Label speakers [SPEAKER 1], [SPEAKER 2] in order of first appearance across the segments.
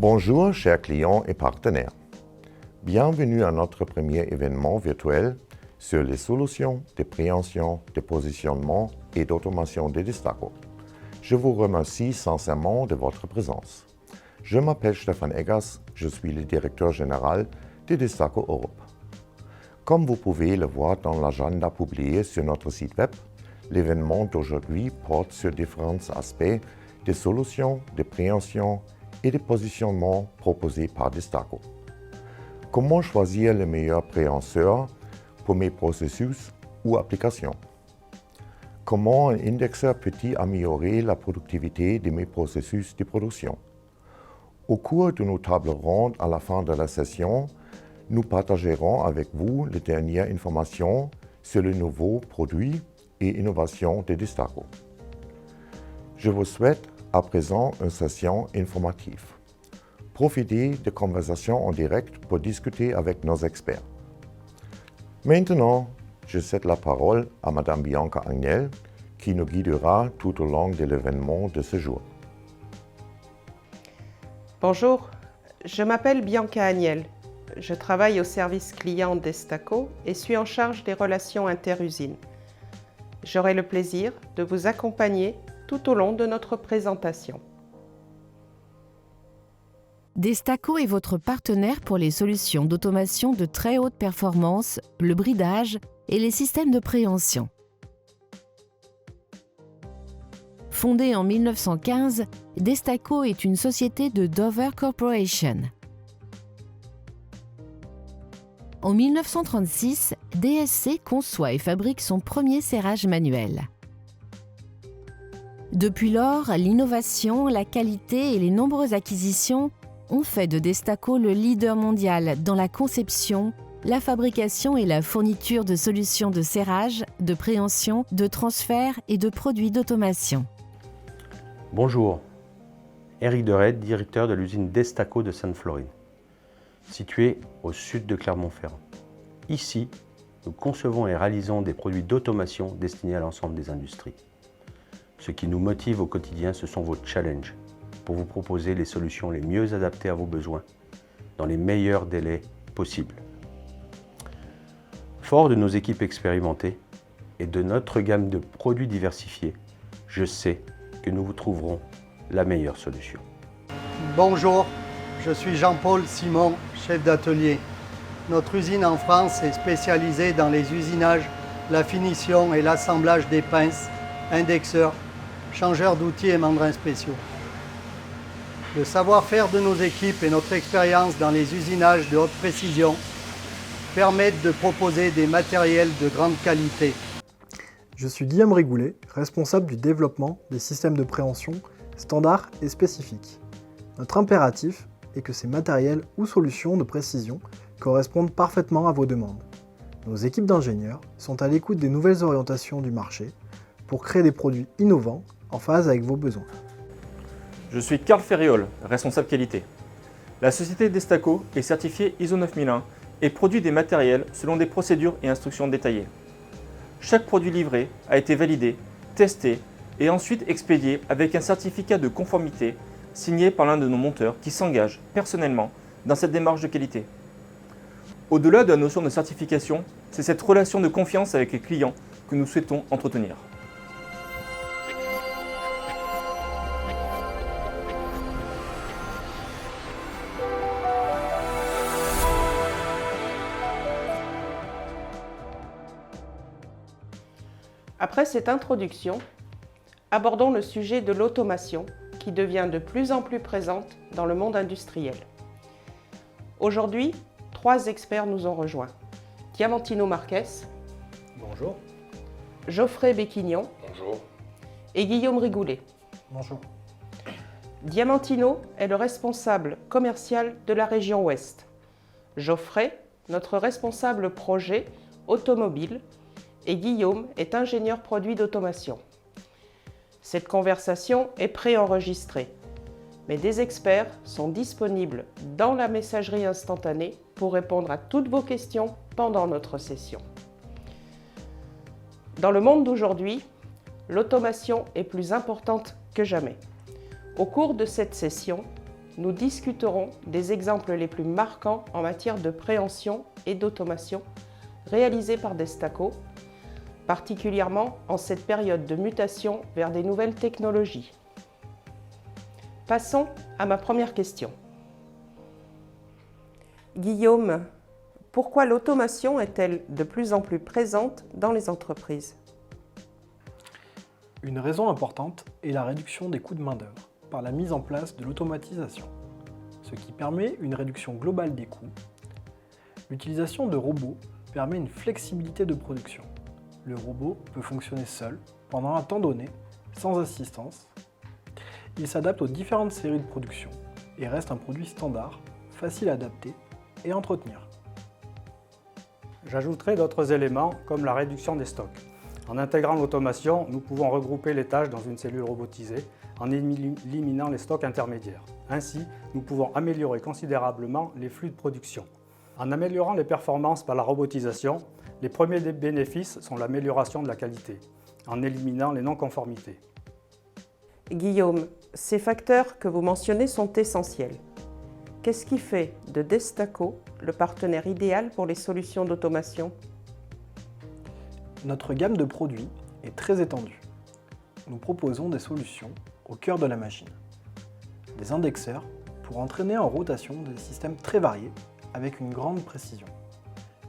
[SPEAKER 1] Bonjour chers clients et partenaires. Bienvenue à notre premier événement virtuel sur les solutions de préhension, de positionnement et d'automation de Destaco. Je vous remercie sincèrement de votre présence. Je m'appelle Stefan Eggers, je suis le directeur général de Destaco Europe. Comme vous pouvez le voir dans l'agenda publié sur notre site web, l'événement d'aujourd'hui porte sur différents aspects des solutions de préhension et de positionnement proposées par Destaco. Comment choisir le meilleur préhenseur pour mes processus ou applications? Comment un indexeur peut-il améliorer la productivité de mes processus de production? Au cours de nos tables rondes à la fin de la session, nous partagerons avec vous les dernières informations sur les nouveaux produits et innovations de Destaco. Je vous souhaite à présent une session informative. Profitez de conversations en direct pour discuter avec nos experts. Maintenant, je cède la parole à Madame Bianca Agnel, qui nous guidera tout au long de l'événement de ce jour.
[SPEAKER 2] Bonjour, je m'appelle Bianca Agnel. Je travaille au service client Destaco et suis en charge des relations interusines. J'aurai le plaisir de vous accompagner tout au long de notre présentation.
[SPEAKER 3] Destaco est votre partenaire pour les solutions d'automation de très haute performance, le bridage et les systèmes de préhension. Fondée en 1915, Destaco est une société de Dover Corporation. En 1936, DSC conçoit et fabrique son premier serrage manuel. Depuis lors, l'innovation, la qualité et les nombreuses acquisitions ont fait de Destaco le leader mondial dans la conception, la fabrication et la fourniture de solutions de serrage, de préhension, de transfert et de produits d'automation.
[SPEAKER 4] Bonjour, Éric Dered, directeur de l'usine Destaco de Sainte-Florine, située au sud de Clermont-Ferrand. Ici, nous concevons et réalisons des produits d'automation destinés à l'ensemble des industries. Ce qui nous motive au quotidien, ce sont vos challenges pour vous proposer les solutions les mieux adaptées à vos besoins dans les meilleurs délais possibles. Fort de nos équipes expérimentées et de notre gamme de produits diversifiés, je sais que nous vous trouverons la meilleure solution.
[SPEAKER 5] Bonjour, je suis Jean-Paul Simon, chef d'atelier. Notre usine en France est spécialisée dans les usinages, la finition et l'assemblage des pinces, indexeurs, changeurs d'outils et membrins spéciaux. Le savoir-faire de nos équipes et notre expérience dans les usinages de haute précision permettent de proposer des matériels de grande qualité.
[SPEAKER 6] Je suis Guillaume Rigoulet, responsable du développement des systèmes de préhension standards et spécifiques. Notre impératif est que ces matériels ou solutions de précision correspondent parfaitement à vos demandes. Nos équipes d'ingénieurs sont à l'écoute des nouvelles orientations du marché pour créer des produits innovants en phase avec vos besoins.
[SPEAKER 7] Je suis Carl Ferriol, responsable qualité. La société Destaco est certifiée ISO 9001 et produit des matériels selon des procédures et instructions détaillées. Chaque produit livré a été validé, testé et ensuite expédié avec un certificat de conformité signé par l'un de nos monteurs qui s'engage personnellement dans cette démarche de qualité. Au-delà de la notion de certification, c'est cette relation de confiance avec les clients que nous souhaitons entretenir.
[SPEAKER 2] Après cette introduction, abordons le sujet de l'automation qui devient de plus en plus présente dans le monde industriel. Aujourd'hui, 3 experts nous ont rejoints. Diamantino Marques.
[SPEAKER 8] Bonjour.
[SPEAKER 2] Geoffrey Béquignon.
[SPEAKER 8] Bonjour.
[SPEAKER 2] Et Guillaume Rigoulet.
[SPEAKER 8] Bonjour.
[SPEAKER 2] Diamantino est le responsable commercial de la région Ouest. Geoffrey, notre responsable projet automobile, et Guillaume est ingénieur produit d'automation. Cette conversation est préenregistrée, mais des experts sont disponibles dans la messagerie instantanée pour répondre à toutes vos questions pendant notre session. Dans le monde d'aujourd'hui, l'automation est plus importante que jamais. Au cours de cette session, nous discuterons des exemples les plus marquants en matière de préhension et d'automation réalisés par Destaco, particulièrement en cette période de mutation vers des nouvelles technologies. Passons à ma première question. Guillaume, pourquoi l'automation est-elle de plus en plus présente dans les entreprises?
[SPEAKER 6] Une raison importante est la réduction des coûts de main-d'œuvre par la mise en place de l'automatisation, ce qui permet une réduction globale des coûts. L'utilisation de robots permet une flexibilité de production. Le robot peut fonctionner seul pendant un temps donné, sans assistance. Il s'adapte aux différentes séries de production et reste un produit standard, facile à adapter et à entretenir.
[SPEAKER 8] J'ajouterai d'autres éléments comme la réduction des stocks. En intégrant l'automation, nous pouvons regrouper les tâches dans une cellule robotisée en éliminant les stocks intermédiaires. Ainsi, nous pouvons améliorer considérablement les flux de production. En améliorant les performances par la robotisation, les premiers bénéfices sont l'amélioration de la qualité, en éliminant les non-conformités.
[SPEAKER 2] Guillaume, ces facteurs que vous mentionnez sont essentiels. Qu'est-ce qui fait de Destaco le partenaire idéal pour les solutions d'automation?
[SPEAKER 6] Notre gamme de produits est très étendue. Nous proposons des solutions au cœur de la machine. Des indexeurs pour entraîner en rotation des systèmes très variés avec une grande précision.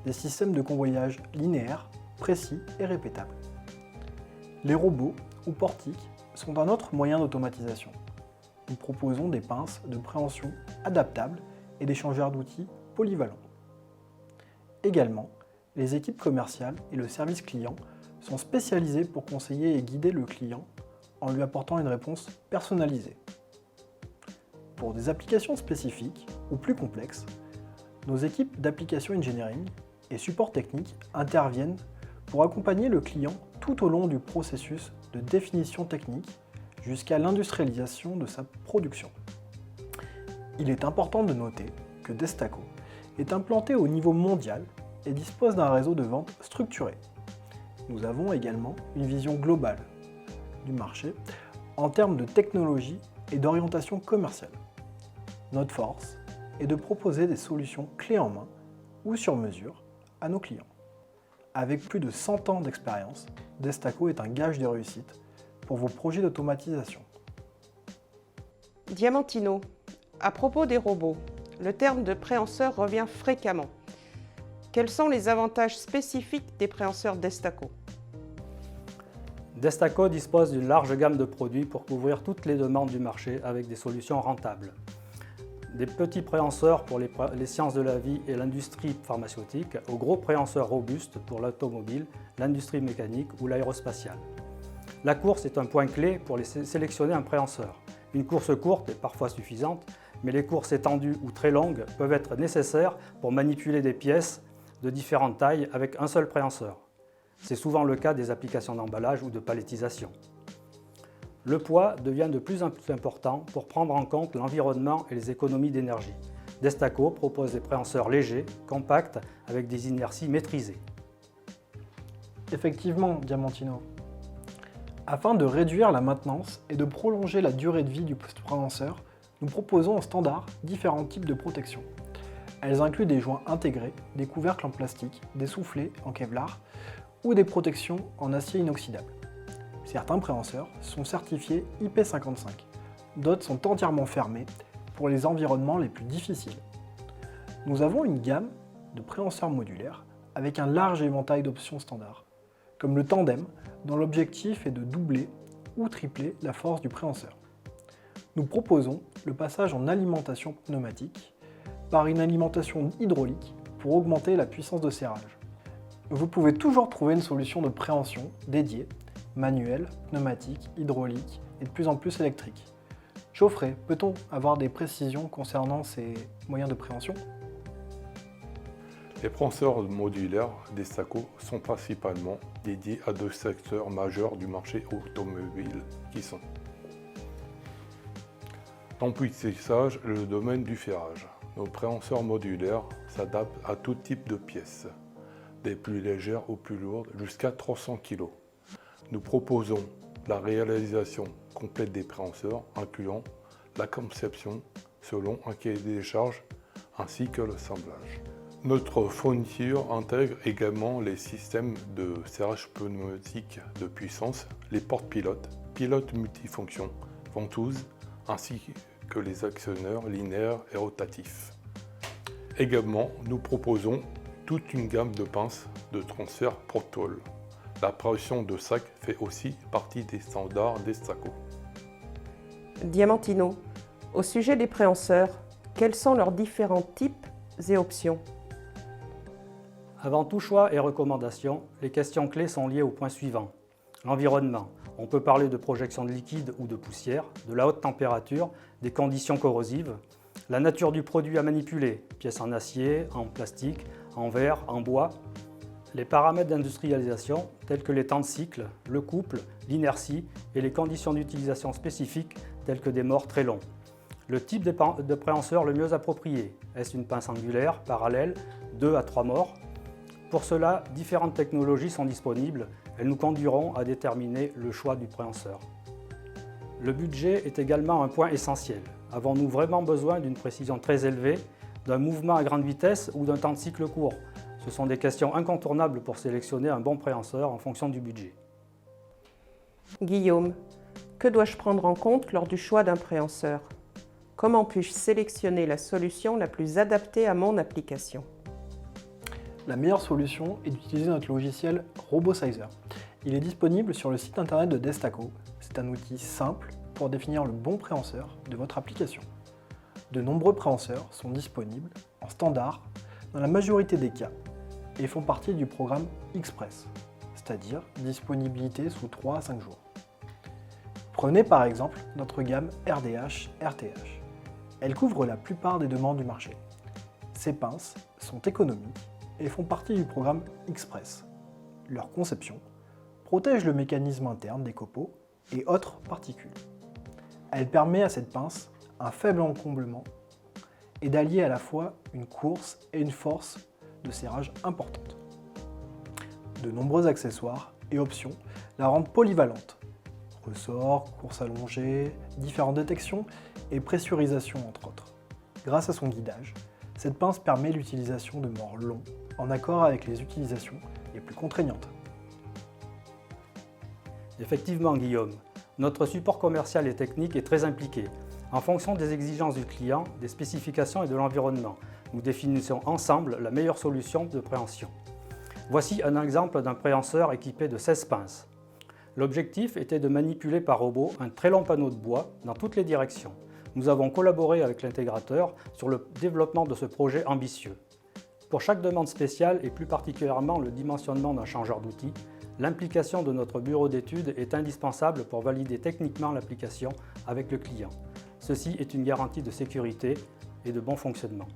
[SPEAKER 6] Des systèmes de convoyage linéaires, précis et répétables. Les robots ou portiques sont un autre moyen d'automatisation. Nous proposons des pinces de préhension adaptables et des changeurs d'outils polyvalents. Également, les équipes commerciales et le service client sont spécialisés pour conseiller et guider le client en lui apportant une réponse personnalisée. Pour des applications spécifiques ou plus complexes, nos équipes d'application engineering et support technique interviennent pour accompagner le client tout au long du processus de définition technique jusqu'à l'industrialisation de sa production. Il est important de noter que Destaco est implanté au niveau mondial et dispose d'un réseau de vente structuré. Nous avons également une vision globale du marché en termes de technologie et d'orientation commerciale. Notre force est de proposer des solutions clés en main ou sur mesure à nos clients. Avec plus de 100 ans d'expérience, Destaco est un gage de réussite pour vos projets d'automatisation.
[SPEAKER 2] Diamantino, à propos des robots, le terme de préhenseur revient fréquemment. Quels sont les avantages spécifiques des préhenseurs Destaco?
[SPEAKER 8] Destaco dispose d'une large gamme de produits pour couvrir toutes les demandes du marché avec des solutions rentables. Des petits préhenseurs pour les sciences de la vie et l'industrie pharmaceutique, aux gros préhenseurs robustes pour l'automobile, l'industrie mécanique ou l'aérospatiale. La course est un point clé pour sélectionner un préhenseur. Une course courte est parfois suffisante, mais les courses étendues ou très longues peuvent être nécessaires pour manipuler des pièces de différentes tailles avec un seul préhenseur. C'est souvent le cas des applications d'emballage ou de palettisation. Le poids devient de plus en plus important pour prendre en compte l'environnement et les économies d'énergie. Destaco propose des préhenseurs légers, compacts, avec des inerties maîtrisées.
[SPEAKER 6] Effectivement, Diamantino. Afin de réduire la maintenance et de prolonger la durée de vie du préhenseur, nous proposons en standard différents types de protections. Elles incluent des joints intégrés, des couvercles en plastique, des soufflets en Kevlar ou des protections en acier inoxydable. Certains préhenseurs sont certifiés IP55, d'autres sont entièrement fermés pour les environnements les plus difficiles. Nous avons une gamme de préhenseurs modulaires avec un large éventail d'options standards, comme le tandem, dont l'objectif est de doubler ou tripler la force du préhenseur. Nous proposons le passage en alimentation pneumatique par une alimentation hydraulique pour augmenter la puissance de serrage. Vous pouvez toujours trouver une solution de préhension dédiée, manuelle, pneumatique, hydraulique et de plus en plus électrique. Geoffrey, peut-on avoir des précisions concernant ces moyens de préhension?
[SPEAKER 9] Les préhenseurs modulaires Destaco sont principalement dédiés à deux secteurs majeurs du marché automobile qui sont l'emplissage et le domaine du ferrage. Nos préhenseurs modulaires s'adaptent à tout type de pièces, des plus légères aux plus lourdes jusqu'à 300 kg. Nous proposons la réalisation complète des préhenseurs, incluant la conception, selon un cahier des charges ainsi que le samplage. Notre fourniture intègre également les systèmes de serrage pneumatique de puissance, les porte-pilotes, pilotes multifonctions, ventouses, ainsi que les actionneurs linéaires et rotatifs. Également, nous proposons toute une gamme de pinces de transfert Protol. La pression de sac fait aussi partie des standards Destaco.
[SPEAKER 2] Diamantino, au sujet des préhenseurs, quels sont leurs différents types et options?
[SPEAKER 8] Avant tout choix et recommandation, les questions clés sont liées au point suivant. L'environnement. On peut parler de projection de liquide ou de poussière, de la haute température, des conditions corrosives, la nature du produit à manipuler, pièces en acier, en plastique, en verre, en bois, les paramètres d'industrialisation tels que les temps de cycle, le couple, l'inertie et les conditions d'utilisation spécifiques telles que des morts très longs. Le type de préhenseur le mieux approprié. Est-ce une pince angulaire, parallèle, 2 à 3 morts? Pour cela, différentes technologies sont disponibles. Elles nous conduiront à déterminer le choix du préhenseur. Le budget est également un point essentiel. Avons-nous vraiment besoin d'une précision très élevée, d'un mouvement à grande vitesse ou d'un temps de cycle court? Ce sont des questions incontournables pour sélectionner un bon préhenseur en fonction du budget.
[SPEAKER 2] Guillaume, que dois-je prendre en compte lors du choix d'un préhenseur? Comment puis-je sélectionner la solution la plus adaptée à mon application?
[SPEAKER 6] La meilleure solution est d'utiliser notre logiciel RoboSizer. Il est disponible sur le site internet de Destaco. C'est un outil simple pour définir le bon préhenseur de votre application. De nombreux préhenseurs sont disponibles en standard dans la majorité des cas et font partie du programme Express, c'est-à-dire disponibilité sous 3 à 5 jours. Prenez par exemple notre gamme RDH-RTH. Elle couvre la plupart des demandes du marché. Ces pinces sont économiques et font partie du programme Express. Leur conception protège le mécanisme interne des copeaux et autres particules. Elle permet à cette pince un faible encomblement et d'allier à la fois une course et une force de serrage importante. De nombreux accessoires et options la rendent polyvalente. Ressorts, course allongée, différentes détections et pressurisation entre autres. Grâce à son guidage, cette pince permet l'utilisation de morts longs en accord avec les utilisations les plus contraignantes.
[SPEAKER 8] Effectivement, Guillaume, notre support commercial et technique est très impliqué. En fonction des exigences du client, des spécifications et de l'environnement, nous définissons ensemble la meilleure solution de préhension. Voici un exemple d'un préhenseur équipé de 16 pinces. L'objectif était de manipuler par robot un très long panneau de bois dans toutes les directions. Nous avons collaboré avec l'intégrateur sur le développement de ce projet ambitieux. Pour chaque demande spéciale et plus particulièrement le dimensionnement d'un changeur d'outils, l'implication de notre bureau d'études est indispensable pour valider techniquement l'application avec le client. Ceci est une garantie de sécurité et de bon fonctionnement.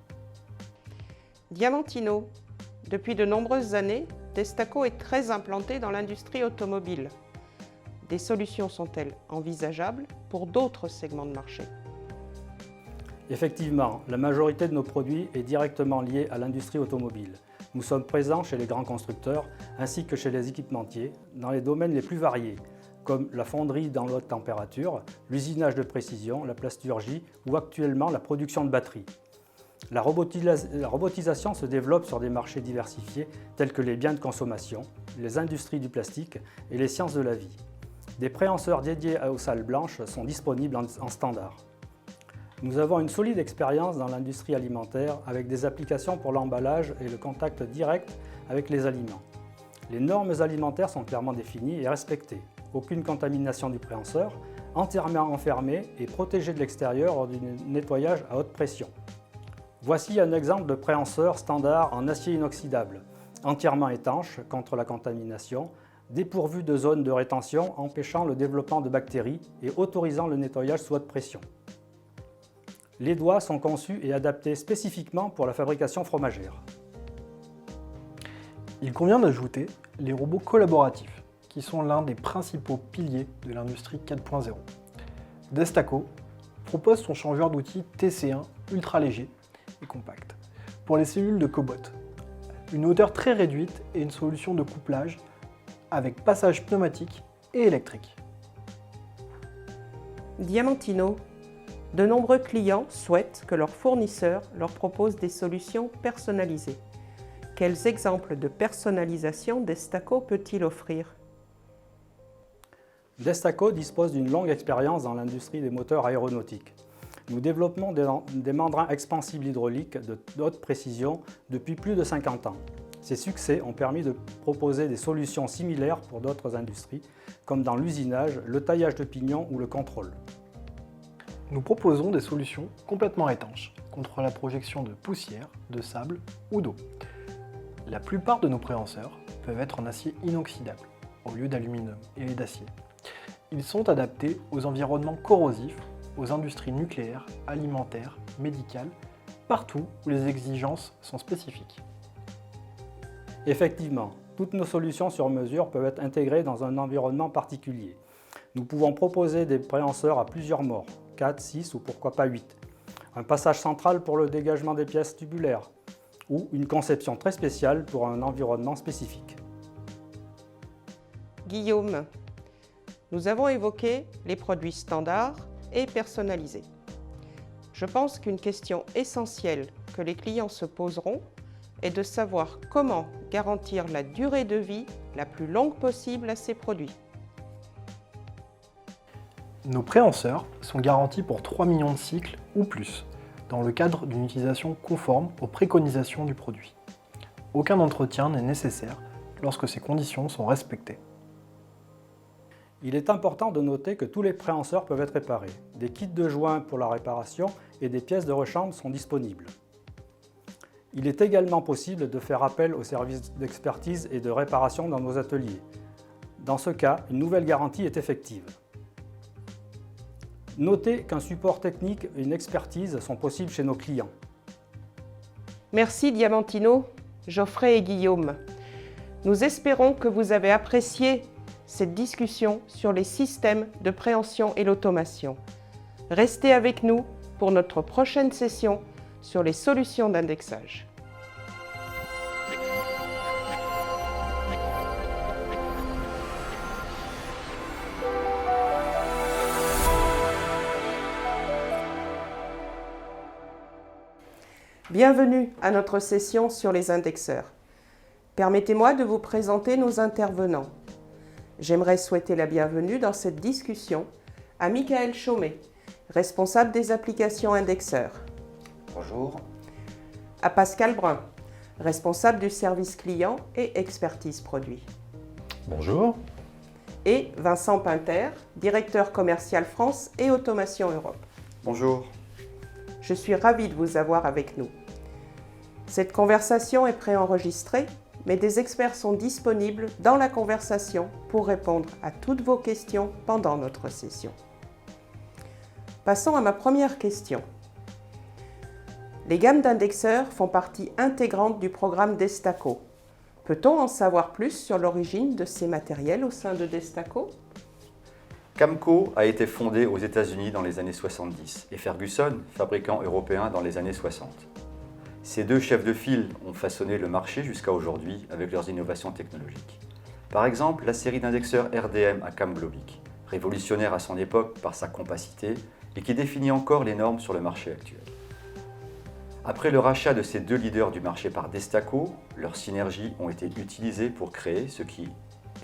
[SPEAKER 2] Diamantino, depuis de nombreuses années, Destaco est très implanté dans l'industrie automobile. Des solutions sont-elles envisageables pour d'autres segments de marché?
[SPEAKER 8] Effectivement, la majorité de nos produits est directement liée à l'industrie automobile. Nous sommes présents chez les grands constructeurs ainsi que chez les équipementiers dans les domaines les plus variés, comme la fonderie dans l'haute température, l'usinage de précision, la plasturgie ou actuellement la production de batteries. La robotisation se développe sur des marchés diversifiés tels que les biens de consommation, les industries du plastique et les sciences de la vie. Des préhenseurs dédiés aux salles blanches sont disponibles en standard. Nous avons une solide expérience dans l'industrie alimentaire avec des applications pour l'emballage et le contact direct avec les aliments. Les normes alimentaires sont clairement définies et respectées. Aucune contamination du préhenseur, entièrement enfermé et protégé de l'extérieur lors du nettoyage à haute pression. Voici un exemple de préhenseur standard en acier inoxydable, entièrement étanche contre la contamination, dépourvu de zones de rétention empêchant le développement de bactéries et autorisant le nettoyage sous haute pression. Les doigts sont conçus et adaptés spécifiquement pour la fabrication fromagère.
[SPEAKER 6] Il convient d'ajouter les robots collaboratifs, qui sont l'un des principaux piliers de l'industrie 4.0. Destaco propose son changeur d'outils TC1 ultra léger et compact pour les cellules de cobot. Une hauteur très réduite et une solution de couplage avec passage pneumatique et électrique.
[SPEAKER 2] Diamantino, De nombreux clients souhaitent que leur fournisseur leur propose des solutions personnalisées. Quels exemples de personnalisation Destaco peut-il offrir?
[SPEAKER 8] Destaco dispose d'une longue expérience dans l'industrie des moteurs aéronautiques. Nous développons des membrans expansibles hydrauliques de haute précision depuis plus de 50 ans. Ces succès ont permis de proposer des solutions similaires pour d'autres industries, comme dans l'usinage, le taillage de pignons ou le contrôle.
[SPEAKER 6] Nous proposons des solutions complètement étanches contre la projection de poussière, de sable ou d'eau. La plupart de nos préhenseurs peuvent être en acier inoxydable au lieu d'aluminium et d'acier. Ils sont adaptés aux environnements corrosifs, aux industries nucléaires, alimentaires, médicales, partout où les exigences sont spécifiques.
[SPEAKER 8] Effectivement, toutes nos solutions sur mesure peuvent être intégrées dans un environnement particulier. Nous pouvons proposer des préhenseurs à plusieurs morts, 4, 6 ou pourquoi pas 8. Un passage central pour le dégagement des pièces tubulaires ou une conception très spéciale pour un environnement spécifique.
[SPEAKER 2] Guillaume, nous avons évoqué les produits standards et personnalisés. Je pense qu'une question essentielle que les clients se poseront est de savoir comment garantir la durée de vie la plus longue possible à ces produits.
[SPEAKER 6] Nos préhenseurs sont garantis pour 3 millions de cycles ou plus, dans le cadre d'une utilisation conforme aux préconisations du produit. Aucun entretien n'est nécessaire lorsque ces conditions sont respectées.
[SPEAKER 8] Il est important de noter que tous les préhenseurs peuvent être réparés. Des kits de joints pour la réparation et des pièces de rechange sont disponibles. Il est également possible de faire appel aux services d'expertise et de réparation dans nos ateliers. Dans ce cas, une nouvelle garantie est effective. Notez qu'un support technique et une expertise sont possibles chez nos clients.
[SPEAKER 2] Merci Diamantino, Geoffrey et Guillaume. Nous espérons que vous avez apprécié cette discussion sur les systèmes de préhension et l'automation. Restez avec nous pour notre prochaine session sur les solutions d'indexage. Bienvenue à notre session sur les indexeurs. Permettez-moi de vous présenter nos intervenants. J'aimerais souhaiter la bienvenue dans cette discussion à Michael Chaumet, responsable des applications indexeurs.
[SPEAKER 10] Bonjour.
[SPEAKER 2] À Pascal Brun, responsable du service client et expertise produit.
[SPEAKER 10] Bonjour.
[SPEAKER 2] Et Vincent Pinter, directeur commercial France et Automation Europe.
[SPEAKER 10] Bonjour.
[SPEAKER 2] Je suis ravie de vous avoir avec nous. Cette conversation est préenregistrée, mais des experts sont disponibles dans la conversation pour répondre à toutes vos questions pendant notre session. Passons à ma première question. Les gammes d'indexeurs font partie intégrante du programme Destaco. Peut-on en savoir plus sur l'origine de ces matériels au sein de Destaco ?
[SPEAKER 10] Camco a été fondé aux États-Unis dans les années 70 et Ferguson, fabricant européen, dans les années 60. Ces deux chefs de file ont façonné le marché jusqu'à aujourd'hui avec leurs innovations technologiques. Par exemple, la série d'indexeurs RDM à cam globique, révolutionnaire à son époque par sa compacité et qui définit encore les normes sur le marché actuel. Après le rachat de ces deux leaders du marché par Destaco, leurs synergies ont été utilisées pour créer ce qui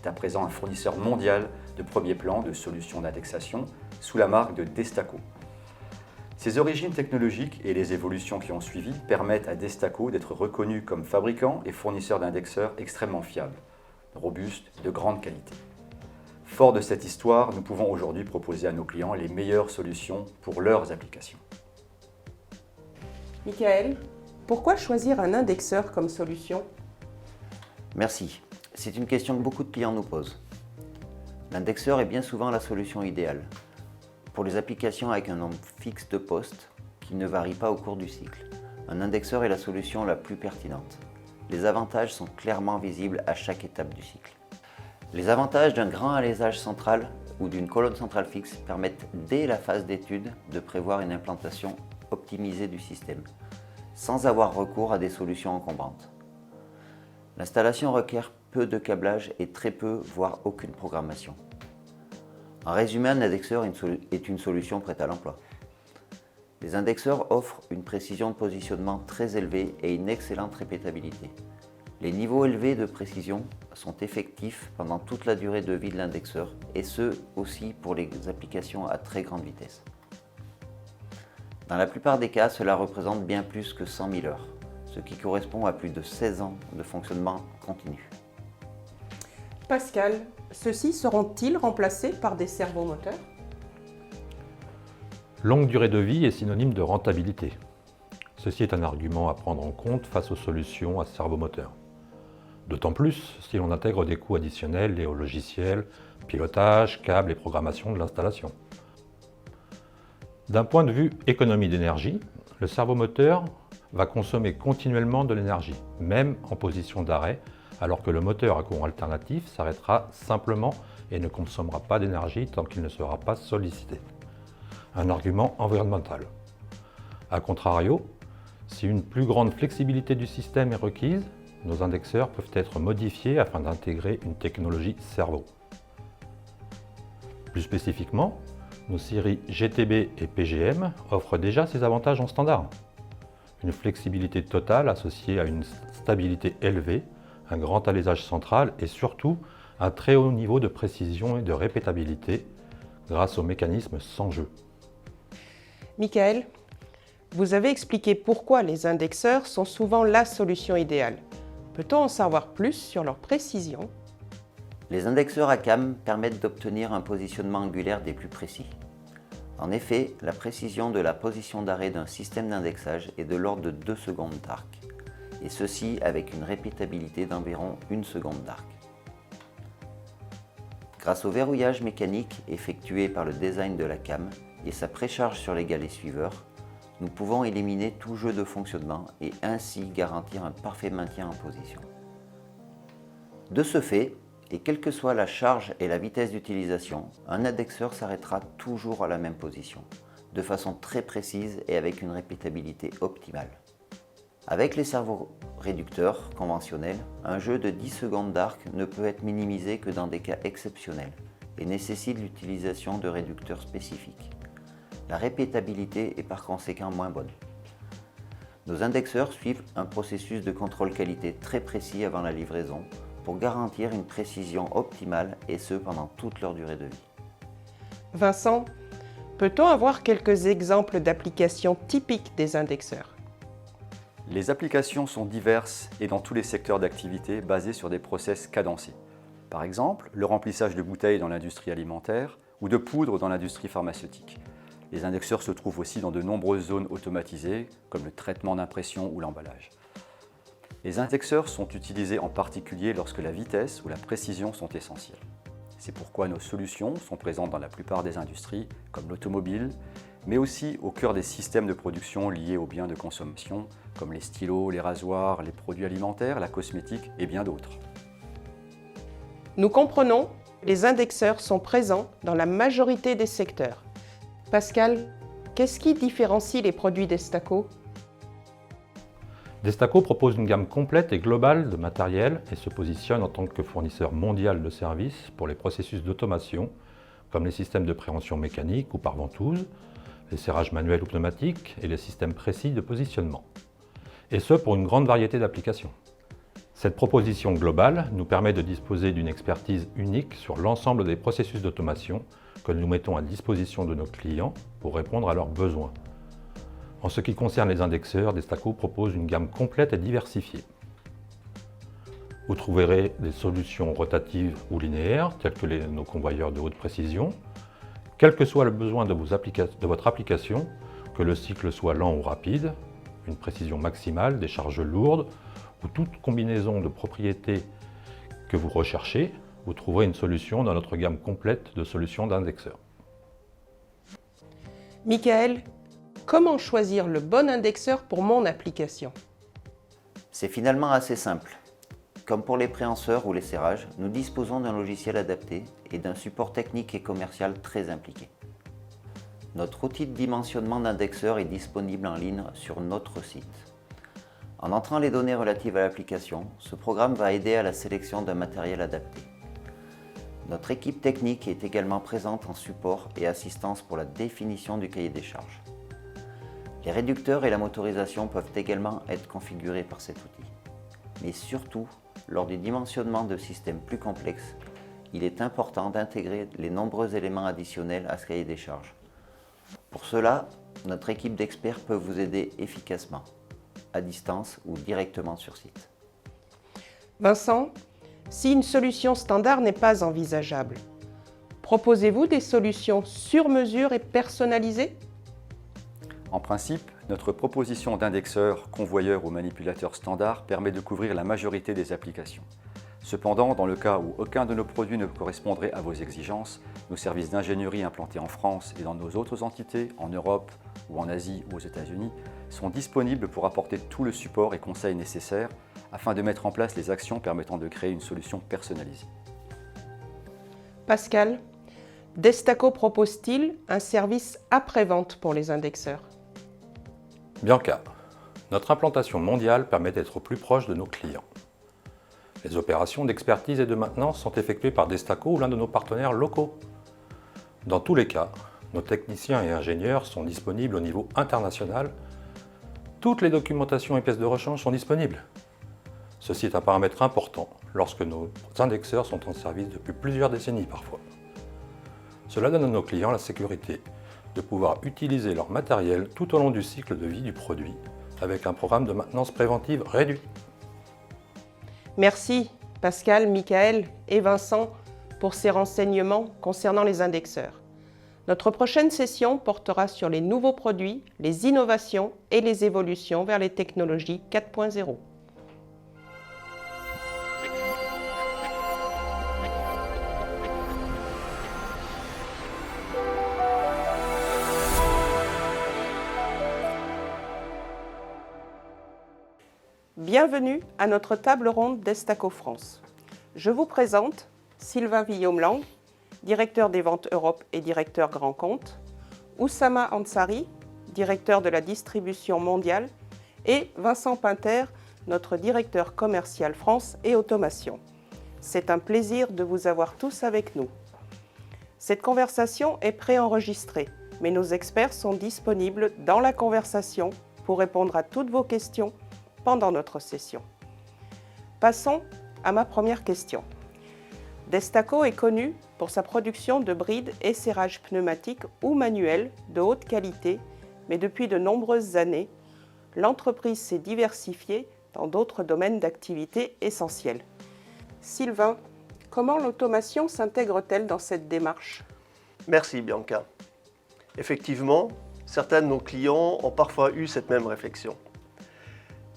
[SPEAKER 10] est à présent un fournisseur mondial de premier plan de solutions d'indexation sous la marque de Destaco. Ces origines technologiques et les évolutions qui ont suivi permettent à Destaco d'être reconnu comme fabricant et fournisseur d'indexeurs extrêmement fiables, robustes et de grande qualité. Fort de cette histoire, nous pouvons aujourd'hui proposer à nos clients les meilleures solutions pour leurs applications.
[SPEAKER 2] Michael, pourquoi choisir un indexeur comme solution ?
[SPEAKER 11] Merci. C'est une question que beaucoup de clients nous posent. L'indexeur est bien souvent la solution idéale pour les applications avec un nombre fixe de postes qui ne varie pas au cours du cycle. Un indexeur est la solution la plus pertinente. Les avantages sont clairement visibles à chaque étape du cycle. Les avantages d'un grand alésage central ou d'une colonne centrale fixe permettent dès la phase d'étude de prévoir une implantation optimisée du système, sans avoir recours à des solutions encombrantes. L'installation requiert peu de câblage et très peu, voire aucune programmation. En résumé, un indexeur est une solution prête à l'emploi. Les indexeurs offrent une précision de positionnement très élevée et une excellente répétabilité. Les niveaux élevés de précision sont effectifs pendant toute la durée de vie de l'indexeur et ce aussi pour les applications à très grande vitesse. Dans la plupart des cas, cela représente bien plus que 100 000 heures, ce qui correspond à plus de 16 ans de fonctionnement continu.
[SPEAKER 2] Pascal, ceux-ci seront-ils remplacés par des servomoteurs?
[SPEAKER 12] Longue durée de vie est synonyme de rentabilité. Ceci est un argument à prendre en compte face aux solutions à servomoteur. D'autant plus si l'on intègre des coûts additionnels liés au logiciel, pilotage, câbles et programmation de l'installation. D'un point de vue économie d'énergie, le servomoteur va consommer continuellement de l'énergie, même en position d'arrêt, alors que le moteur à courant alternatif s'arrêtera simplement et ne consommera pas d'énergie tant qu'il ne sera pas sollicité. Un argument environnemental. A contrario, si une plus grande flexibilité du système est requise, nos indexeurs peuvent être modifiés afin d'intégrer une technologie servo. Plus spécifiquement, nos séries GTB et PGM offrent déjà ces avantages en standard. Une flexibilité totale associée à une stabilité élevée, un grand alésage central et surtout un très haut niveau de précision et de répétabilité grâce au mécanisme sans jeu.
[SPEAKER 2] Michael, vous avez expliqué pourquoi les indexeurs sont souvent la solution idéale. Peut-on en savoir plus sur leur précision?
[SPEAKER 11] Les indexeurs à cam permettent d'obtenir un positionnement angulaire des plus précis. En effet, la précision de la position d'arrêt d'un système d'indexage est de l'ordre de 2 secondes d'arc, et ceci avec une répétabilité d'environ 1 seconde d'arc. Grâce au verrouillage mécanique effectué par le design de la cam et sa précharge sur les galets suiveurs, nous pouvons éliminer tout jeu de fonctionnement et ainsi garantir un parfait maintien en position. De ce fait, et quelle que soit la charge et la vitesse d'utilisation, un indexeur s'arrêtera toujours à la même position, de façon très précise et avec une répétabilité optimale. Avec les servoréducteurs conventionnels, un jeu de 10 secondes d'arc ne peut être minimisé que dans des cas exceptionnels et nécessite l'utilisation de réducteurs spécifiques. La répétabilité est par conséquent moins bonne. Nos indexeurs suivent un processus de contrôle qualité très précis avant la livraison pour garantir une précision optimale et ce pendant toute leur durée de vie.
[SPEAKER 2] Vincent, peut-on avoir quelques exemples d'applications typiques des indexeurs?
[SPEAKER 10] Les applications sont diverses et dans tous les secteurs d'activité basés sur des process cadencés. Par exemple, le remplissage de bouteilles dans l'industrie alimentaire ou de poudre dans l'industrie pharmaceutique. Les indexeurs se trouvent aussi dans de nombreuses zones automatisées, comme le traitement d'impression ou l'emballage. Les indexeurs sont utilisés en particulier lorsque la vitesse ou la précision sont essentielles. C'est pourquoi nos solutions sont présentes dans la plupart des industries, comme l'automobile, mais aussi au cœur des systèmes de production liés aux biens de consommation, comme les stylos, les rasoirs, les produits alimentaires, la cosmétique et bien d'autres.
[SPEAKER 2] Nous comprenons, les indexeurs sont présents dans la majorité des secteurs. Pascal, qu'est-ce qui différencie les produits Destaco?
[SPEAKER 12] Destaco propose une gamme complète et globale de matériel et se positionne en tant que fournisseur mondial de services pour les processus d'automation, comme les systèmes de préhension mécanique ou par ventouse, les serrages manuels ou pneumatiques et les systèmes précis de positionnement. Et ce, pour une grande variété d'applications. Cette proposition globale nous permet de disposer d'une expertise unique sur l'ensemble des processus d'automation que nous mettons à disposition de nos clients pour répondre à leurs besoins. En ce qui concerne les indexeurs, Destaco propose une gamme complète et diversifiée. Vous trouverez des solutions rotatives ou linéaires, telles que nos convoyeurs de haute précision. Quel que soit le besoin de votre application, que le cycle soit lent ou rapide, une précision maximale, des charges lourdes, ou toute combinaison de propriétés que vous recherchez, vous trouverez une solution dans notre gamme complète de solutions d'indexeurs.
[SPEAKER 2] Michael, comment choisir le bon indexeur pour mon application?
[SPEAKER 11] C'est finalement assez simple. Comme pour les préhenseurs ou les serrages, nous disposons d'un logiciel adapté et d'un support technique et commercial très impliqué. Notre outil de dimensionnement d'indexeur est disponible en ligne sur notre site. En entrant les données relatives à l'application, ce programme va aider à la sélection d'un matériel adapté. Notre équipe technique est également présente en support et assistance pour la définition du cahier des charges. Les réducteurs et la motorisation peuvent également être configurés par cet outil. Mais surtout, lors du dimensionnement de systèmes plus complexes, il est important d'intégrer les nombreux éléments additionnels à ce cahier des charges. Pour cela, notre équipe d'experts peut vous aider efficacement, à distance ou directement sur site.
[SPEAKER 2] Vincent, si une solution standard n'est pas envisageable, proposez-vous des solutions sur mesure et personnalisées?
[SPEAKER 10] En principe, notre proposition d'indexeur, convoyeur ou manipulateur standard permet de couvrir la majorité des applications. Cependant, dans le cas où aucun de nos produits ne correspondrait à vos exigences, nos services d'ingénierie implantés en France et dans nos autres entités, en Europe ou en Asie ou aux États-Unis, sont disponibles pour apporter tout le support et conseils nécessaires afin de mettre en place les actions permettant de créer une solution personnalisée.
[SPEAKER 2] Pascal, Destaco propose-t-il un service après-vente pour les indexeurs?
[SPEAKER 12] Bianca, notre implantation mondiale permet d'être au plus proche de nos clients. Les opérations d'expertise et de maintenance sont effectuées par Destaco ou l'un de nos partenaires locaux. Dans tous les cas, nos techniciens et ingénieurs sont disponibles au niveau international. Toutes les documentations et pièces de rechange sont disponibles. Ceci est un paramètre important lorsque nos indexeurs sont en service depuis plusieurs décennies parfois. Cela donne à nos clients la sécurité de pouvoir utiliser leur matériel tout au long du cycle de vie du produit avec un programme de maintenance préventive réduit.
[SPEAKER 2] Merci Pascal, Michael et Vincent pour ces renseignements concernant les indexeurs. Notre prochaine session portera sur les nouveaux produits, les innovations et les évolutions vers les technologies 4.0. Bienvenue à notre table ronde Destaco France. Je vous présente Sylvain Villaume-Lang, directeur des ventes Europe et directeur Grand Compte, Oussama Ansari, directeur de la distribution mondiale, et Vincent Pinter, notre directeur commercial France et Automation. C'est un plaisir de vous avoir tous avec nous. Cette conversation est préenregistrée, mais nos experts sont disponibles dans la conversation pour répondre à toutes vos questions pendant notre session. Passons à ma première question. Destaco est connu pour sa production de brides et serrages pneumatiques ou manuels de haute qualité, mais depuis de nombreuses années, l'entreprise s'est diversifiée dans d'autres domaines d'activité essentiels. Sylvain, comment l'automation s'intègre-t-elle dans cette démarche?
[SPEAKER 13] Merci Bianca. Effectivement, certains de nos clients ont parfois eu cette même réflexion.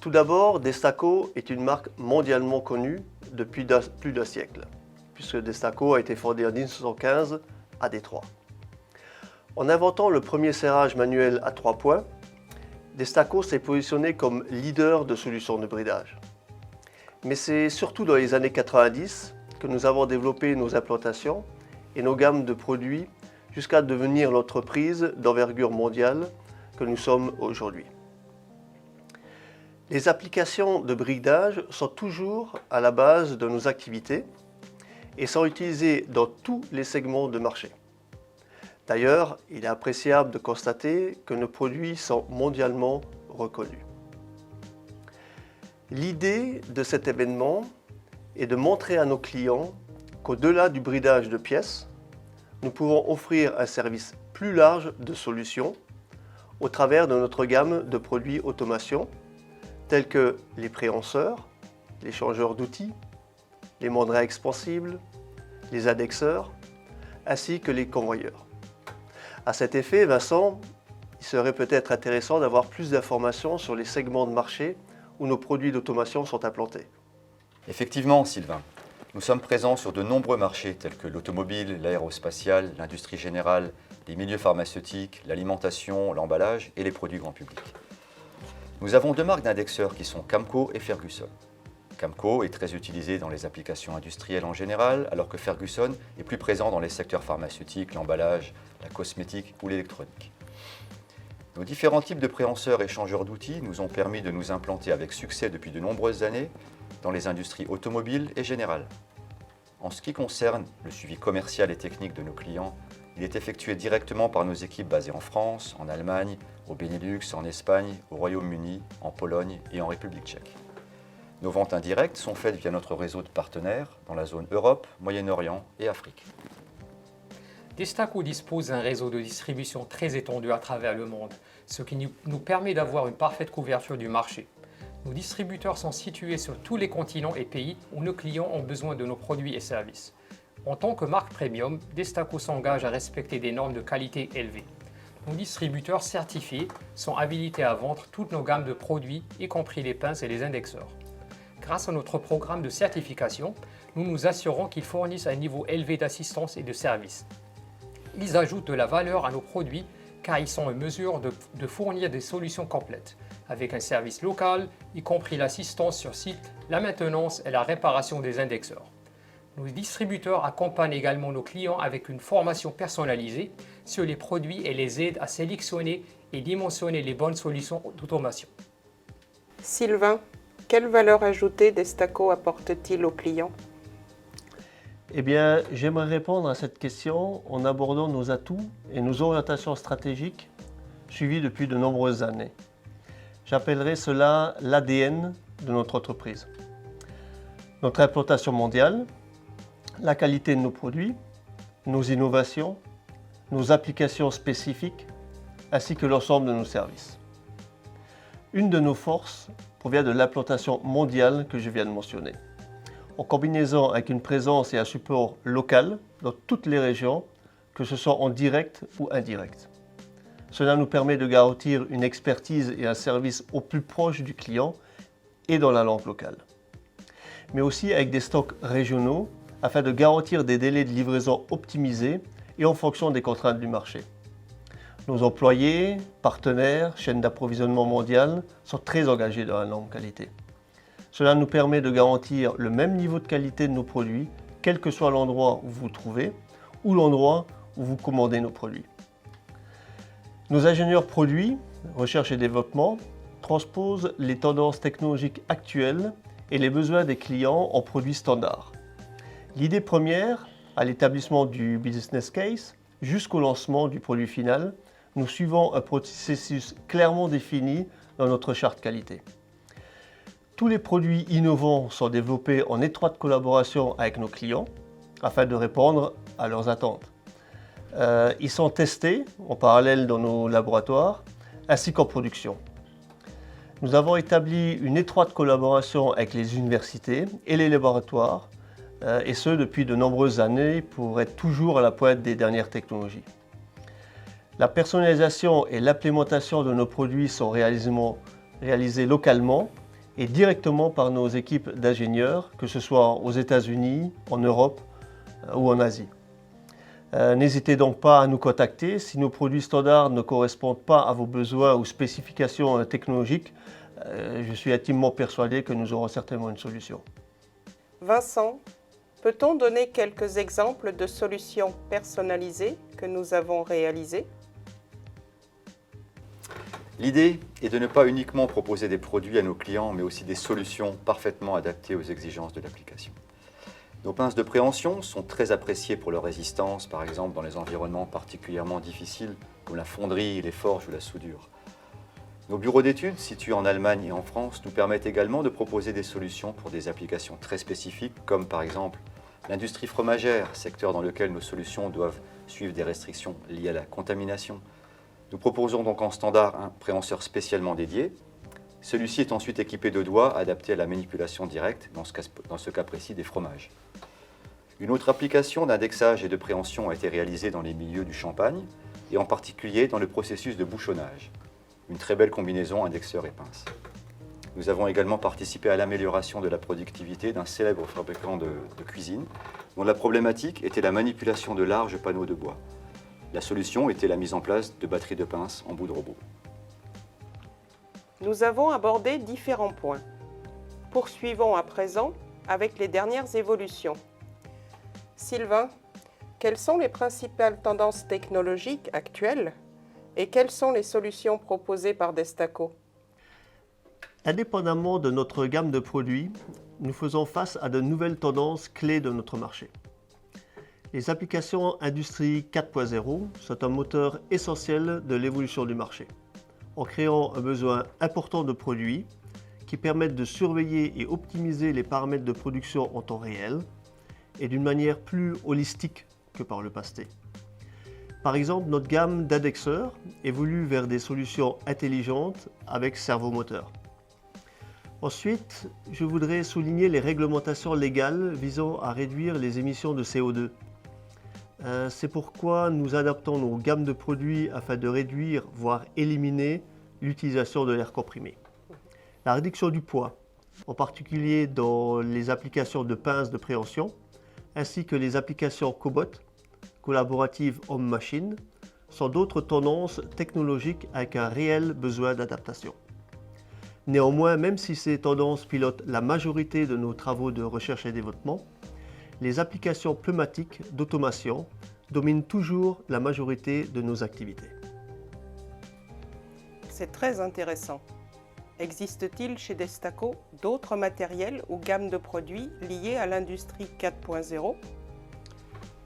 [SPEAKER 13] Tout d'abord, Destaco est une marque mondialement connue depuis plus d'un siècle, puisque Destaco a été fondé en 1915 à Détroit. En inventant le premier serrage manuel à 3 points, Destaco s'est positionné comme leader de solutions de bridage. Mais c'est surtout dans les années 90 que nous avons développé nos implantations et nos gammes de produits jusqu'à devenir l'entreprise d'envergure mondiale que nous sommes aujourd'hui. Les applications de bridage sont toujours à la base de nos activités et sont utilisées dans tous les segments de marché. D'ailleurs, il est appréciable de constater que nos produits sont mondialement reconnus. L'idée de cet événement est de montrer à nos clients qu'au-delà du bridage de pièces, nous pouvons offrir un service plus large de solutions au travers de notre gamme de produits automation tels que les préhenseurs, les changeurs d'outils, les mandrins expansibles, les indexeurs, ainsi que les convoyeurs. À cet effet, Vincent, il serait peut-être intéressant d'avoir plus d'informations sur les segments de marché où nos produits d'automation sont implantés.
[SPEAKER 10] Effectivement, Sylvain, nous sommes présents sur de nombreux marchés tels que l'automobile, l'aérospatial, l'industrie générale, les milieux pharmaceutiques, l'alimentation, l'emballage et les produits grand public. Nous avons 2 marques d'indexeurs qui sont Camco et Ferguson. Camco est très utilisé dans les applications industrielles en général, alors que Ferguson est plus présent dans les secteurs pharmaceutiques, l'emballage, la cosmétique ou l'électronique. Nos différents types de préhenseurs et changeurs d'outils nous ont permis de nous implanter avec succès depuis de nombreuses années dans les industries automobiles et générales. En ce qui concerne le suivi commercial et technique de nos clients, Il est effectué directement par nos équipes basées en France, en Allemagne, au Benelux, en Espagne, au Royaume-Uni, en Pologne et en République tchèque. Nos ventes indirectes sont faites via notre réseau de partenaires dans la zone Europe, Moyen-Orient et Afrique.
[SPEAKER 14] Destaco dispose d'un réseau de distribution très étendu à travers le monde, ce qui nous permet d'avoir une parfaite couverture du marché. Nos distributeurs sont situés sur tous les continents et pays où nos clients ont besoin de nos produits et services. En tant que marque premium, Destaco s'engage à respecter des normes de qualité élevées. Nos distributeurs certifiés sont habilités à vendre toutes nos gammes de produits, y compris les pinces et les indexeurs. Grâce à notre programme de certification, nous nous assurons qu'ils fournissent un niveau élevé d'assistance et de service. Ils ajoutent de la valeur à nos produits car ils sont en mesure de fournir des solutions complètes, avec un service local, y compris l'assistance sur site, la maintenance et la réparation des indexeurs. Nos distributeurs accompagnent également nos clients avec une formation personnalisée sur les produits et les aident à sélectionner et dimensionner les bonnes solutions d'automation.
[SPEAKER 2] Sylvain, quelle valeur ajoutée Destaco apporte-t-il aux clients?
[SPEAKER 13] Eh bien, j'aimerais répondre à cette question en abordant nos atouts et nos orientations stratégiques suivies depuis de nombreuses années. J'appellerais cela l'ADN de notre entreprise. Notre implantation mondiale, la qualité de nos produits, nos innovations, nos applications spécifiques, ainsi que l'ensemble de nos services. Une de nos forces provient de l'implantation mondiale que je viens de mentionner. En combinaison avec une présence et un support local dans toutes les régions, que ce soit en direct ou indirect. Cela nous permet de garantir une expertise et un service au plus proche du client et dans la langue locale. Mais aussi avec des stocks régionaux afin de garantir des délais de livraison optimisés et en fonction des contraintes du marché. Nos employés, partenaires, chaînes d'approvisionnement mondiales sont très engagés dans la norme qualité. Cela nous permet de garantir le même niveau de qualité de nos produits, quel que soit l'endroit où vous vous trouvez ou l'endroit où vous commandez nos produits. Nos ingénieurs produits, recherche et développement, transposent les tendances technologiques actuelles et les besoins des clients en produits standards. L'idée première, à l'établissement du business case, jusqu'au lancement du produit final, nous suivons un processus clairement défini dans notre charte qualité. Tous les produits innovants sont développés en étroite collaboration avec nos clients afin de répondre à leurs attentes. Ils sont testés en parallèle dans nos laboratoires ainsi qu'en production. Nous avons établi une étroite collaboration avec les universités et les laboratoires et ce depuis de nombreuses années pour être toujours à la pointe des dernières technologies. La personnalisation et l'implémentation de nos produits sont réalisées localement et directement par nos équipes d'ingénieurs, que ce soit aux États-Unis, en Europe ou en Asie. N'hésitez donc pas à nous contacter si nos produits standards ne correspondent pas à vos besoins ou spécifications technologiques. Je suis intimement persuadé que nous aurons certainement une solution.
[SPEAKER 2] Vincent, peut-on donner quelques exemples de solutions personnalisées que nous avons réalisées?
[SPEAKER 10] L'idée est de ne pas uniquement proposer des produits à nos clients, mais aussi des solutions parfaitement adaptées aux exigences de l'application. Nos pinces de préhension sont très appréciées pour leur résistance, par exemple dans les environnements particulièrement difficiles, comme la fonderie, les forges ou la soudure. Nos bureaux d'études, situés en Allemagne et en France, nous permettent également de proposer des solutions pour des applications très spécifiques, comme par exemple l'industrie fromagère, secteur dans lequel nos solutions doivent suivre des restrictions liées à la contamination. Nous proposons donc en standard un préhenseur spécialement dédié. Celui-ci est ensuite équipé de doigts adaptés à la manipulation directe, dans ce cas précis des fromages. Une autre application d'indexage et de préhension a été réalisée dans les milieux du champagne, et en particulier dans le processus de bouchonnage. Une très belle combinaison indexeur et pince. Nous avons également participé à l'amélioration de la productivité d'un célèbre fabricant de cuisine, dont la problématique était la manipulation de larges panneaux de bois. La solution était la mise en place de batteries de pinces en bout de robot.
[SPEAKER 2] Nous avons abordé différents points. Poursuivons à présent avec les dernières évolutions. Sylvain, quelles sont les principales tendances technologiques actuelles et quelles sont les solutions proposées par Destaco?
[SPEAKER 13] Indépendamment de notre gamme de produits, nous faisons face à de nouvelles tendances clés de notre marché. Les applications Industrie 4.0 sont un moteur essentiel de l'évolution du marché, en créant un besoin important de produits qui permettent de surveiller et optimiser les paramètres de production en temps réel et d'une manière plus holistique que par le passé. Par exemple, notre gamme d'adexeurs évolue vers des solutions intelligentes avec servomoteur. Ensuite, je voudrais souligner les réglementations légales visant à réduire les émissions de CO2. C'est pourquoi nous adaptons nos gammes de produits afin de réduire, voire éliminer, l'utilisation de l'air comprimé. La réduction du poids, en particulier dans les applications de pinces de préhension, ainsi que les applications cobot, collaboratives homme-machine, sont d'autres tendances technologiques avec un réel besoin d'adaptation. Néanmoins, même si ces tendances pilotent la majorité de nos travaux de recherche et développement, les applications pneumatiques d'automation dominent toujours la majorité de nos activités.
[SPEAKER 2] C'est très intéressant. Existe-t-il chez Destaco d'autres matériels ou gammes de produits liés à l'industrie 4.0 ?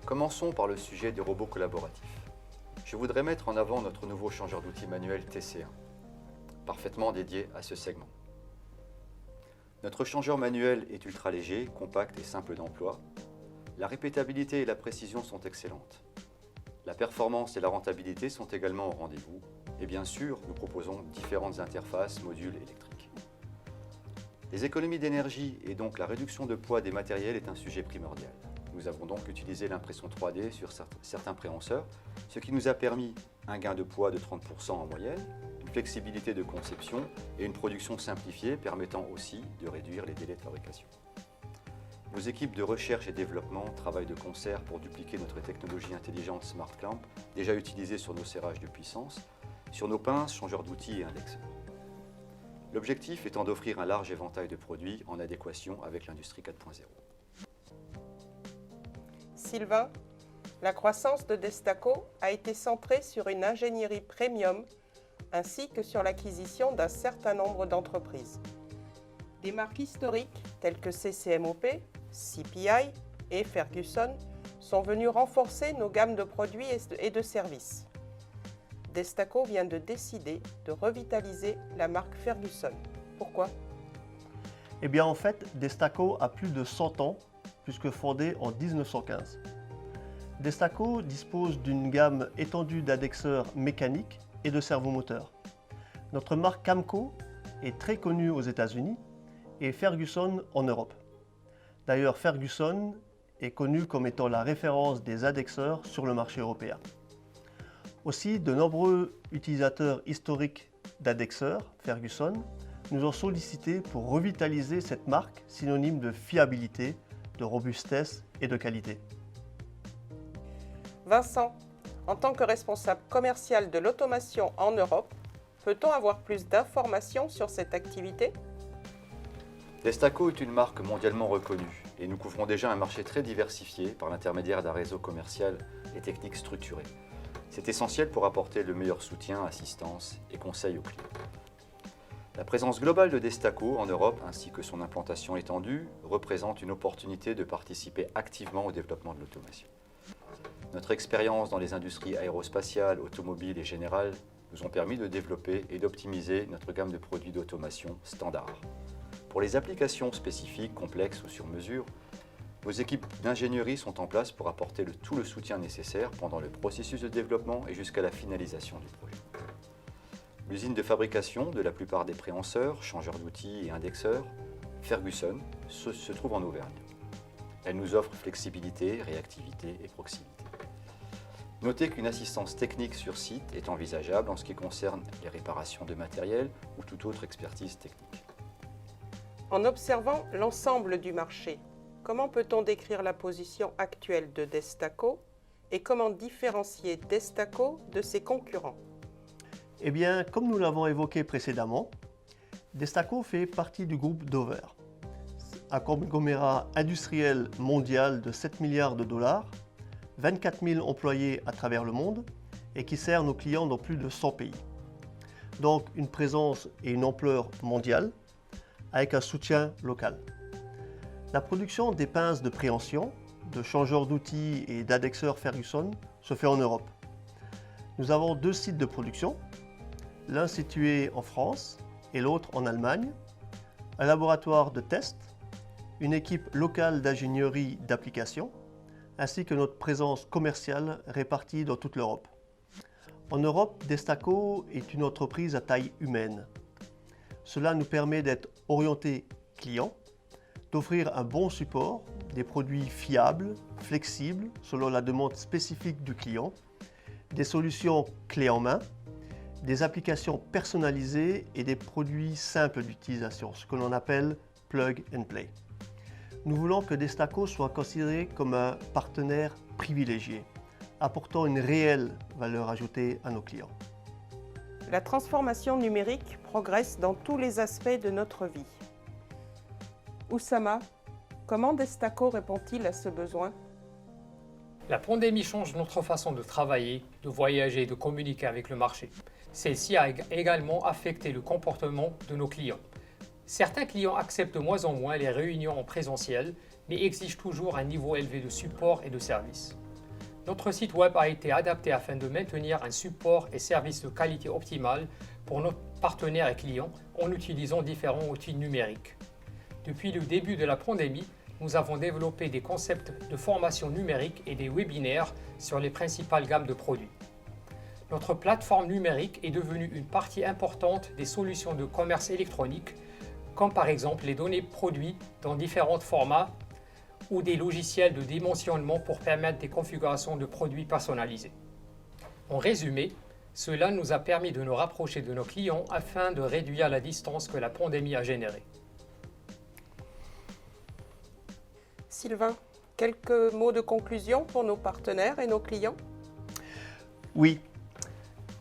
[SPEAKER 10] Commençons par le sujet des robots collaboratifs. Je voudrais mettre en avant notre nouveau changeur d'outils manuel TC1, parfaitement dédié à ce segment. Notre changeur manuel est ultra léger, compact et simple d'emploi. La répétabilité et la précision sont excellentes. La performance et la rentabilité sont également au rendez-vous. Et bien sûr, nous proposons différentes interfaces, modules électriques. Les économies d'énergie et donc la réduction de poids des matériels est un sujet primordial. Nous avons donc utilisé l'impression 3D sur certains préhenseurs, ce qui nous a permis un gain de poids de 30% en moyenne, une flexibilité de conception et une production simplifiée permettant aussi de réduire les délais de fabrication. Nos équipes de recherche et développement travaillent de concert pour dupliquer notre technologie intelligente Smart Clamp, déjà utilisée sur nos serrages de puissance, sur nos pinces, changeurs d'outils et indexeurs. L'objectif étant d'offrir un large éventail de produits en adéquation avec l'industrie 4.0.
[SPEAKER 2] Sylvain, la croissance de Destaco a été centrée sur une ingénierie premium ainsi que sur l'acquisition d'un certain nombre d'entreprises. Des marques historiques telles que CCMOP, CPI et Ferguson sont venues renforcer nos gammes de produits et de services. Destaco vient de décider de revitaliser la marque Ferguson. Pourquoi ?
[SPEAKER 13] Eh bien en fait, Destaco a plus de 100 ans, puisque fondé en 1915. Destaco dispose d'une gamme étendue d'adexeurs mécaniques et de servomoteurs. Notre marque Camco est très connue aux États-Unis et Ferguson en Europe. D'ailleurs, Ferguson est connu comme étant la référence des adexeurs sur le marché européen. Aussi, de nombreux utilisateurs historiques d'adexeurs, Ferguson, nous ont sollicité pour revitaliser cette marque synonyme de fiabilité, de robustesse et de qualité.
[SPEAKER 2] Vincent, en tant que responsable commercial de l'automation en Europe, peut-on avoir plus d'informations sur cette activité ?
[SPEAKER 10] Destaco est une marque mondialement reconnue et nous couvrons déjà un marché très diversifié par l'intermédiaire d'un réseau commercial et technique structuré. C'est essentiel pour apporter le meilleur soutien, assistance et conseil aux clients. La présence globale de Destaco en Europe ainsi que son implantation étendue représente une opportunité de participer activement au développement de l'automation. Notre expérience dans les industries aérospatiales, automobiles et générales nous ont permis de développer et d'optimiser notre gamme de produits d'automation standard. Pour les applications spécifiques, complexes ou sur mesure, nos équipes d'ingénierie sont en place pour apporter tout le soutien nécessaire pendant le processus de développement et jusqu'à la finalisation du projet. L'usine de fabrication de la plupart des préhenseurs, changeurs d'outils et indexeurs, Ferguson, se trouve en Auvergne. Elle nous offre flexibilité, réactivité et proximité. Notez qu'une assistance technique sur site est envisageable en ce qui concerne les réparations de matériel ou toute autre expertise technique.
[SPEAKER 2] En observant l'ensemble du marché, comment peut-on décrire la position actuelle de Destaco et comment différencier Destaco de ses concurrents ?
[SPEAKER 13] Eh bien, comme nous l'avons évoqué précédemment, Destaco fait partie du groupe Dover, un conglomérat industriel mondial de 7 milliards de dollars, 24 000 employés à travers le monde et qui sert nos clients dans plus de 100 pays. Donc une présence et une ampleur mondiale avec un soutien local. La production des pinces de préhension de changeurs d'outils et d'indexeurs Ferguson se fait en Europe. Nous avons 2 sites de production, l'un situé en France et l'autre en Allemagne, un laboratoire de test, une équipe locale d'ingénierie d'application, ainsi que notre présence commerciale répartie dans toute l'Europe. En Europe, Destaco est une entreprise à taille humaine. Cela nous permet d'être orientés clients, d'offrir un bon support, des produits fiables, flexibles selon la demande spécifique du client, des solutions clés en main, des applications personnalisées et des produits simples d'utilisation, ce que l'on appelle plug and play. Nous voulons que Destaco soit considéré comme un partenaire privilégié, apportant une réelle valeur ajoutée à nos clients.
[SPEAKER 2] La transformation numérique progresse dans tous les aspects de notre vie. Oussama, comment Destaco répond-il à ce besoin?
[SPEAKER 14] La pandémie change notre façon de travailler, de voyager et de communiquer avec le marché. Celle-ci a également affecté le comportement de nos clients. Certains clients acceptent de moins en moins les réunions en présentiel, mais exigent toujours un niveau élevé de support et de service. Notre site web a été adapté afin de maintenir un support et service de qualité optimale pour nos partenaires et clients en utilisant différents outils numériques. Depuis le début de la pandémie, nous avons développé des concepts de formation numérique et des webinaires sur les principales gammes de produits. Notre plateforme numérique est devenue une partie importante des solutions de commerce électronique, comme par exemple les données produits dans différents formats ou des logiciels de dimensionnement pour permettre des configurations de produits personnalisés. En résumé, cela nous a permis de nous rapprocher de nos clients afin de réduire la distance que la pandémie a générée.
[SPEAKER 2] Sylvain, quelques mots de conclusion pour nos partenaires et nos clients?
[SPEAKER 13] Oui,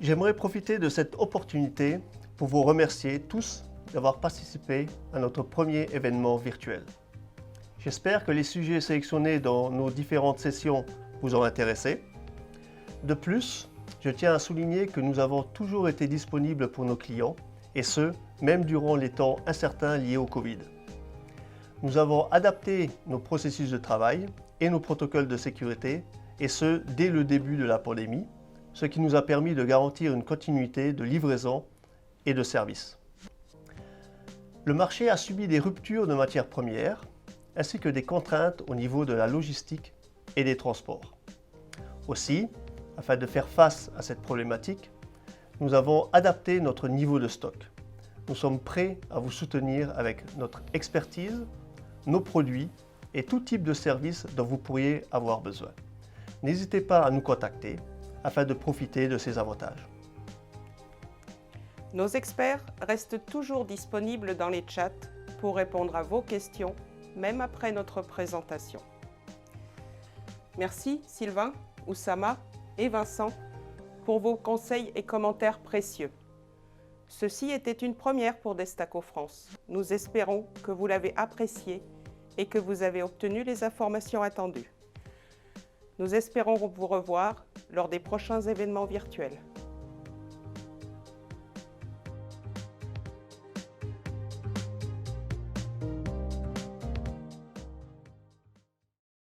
[SPEAKER 13] j'aimerais profiter de cette opportunité pour vous remercier tous d'avoir participé à notre premier événement virtuel. J'espère que les sujets sélectionnés dans nos différentes sessions vous ont intéressé. De plus, je tiens à souligner que nous avons toujours été disponibles pour nos clients, et ce, même durant les temps incertains liés au Covid. Nous avons adapté nos processus de travail et nos protocoles de sécurité, et ce, dès le début de la pandémie, ce qui nous a permis de garantir une continuité de livraison et de service. Le marché a subi des ruptures de matières premières, ainsi que des contraintes au niveau de la logistique et des transports. Aussi, afin de faire face à cette problématique, nous avons adapté notre niveau de stock. Nous sommes prêts à vous soutenir avec notre expertise, nos produits et tout type de service dont vous pourriez avoir besoin. N'hésitez pas à nous contacter afin de profiter de ces avantages.
[SPEAKER 2] Nos experts restent toujours disponibles dans les chats pour répondre à vos questions, même après notre présentation. Merci Sylvain, Oussama et Vincent pour vos conseils et commentaires précieux. Ceci était une première pour Destaco France. Nous espérons que vous l'avez apprécié et que vous avez obtenu les informations attendues. Nous espérons vous revoir lors des prochains événements virtuels.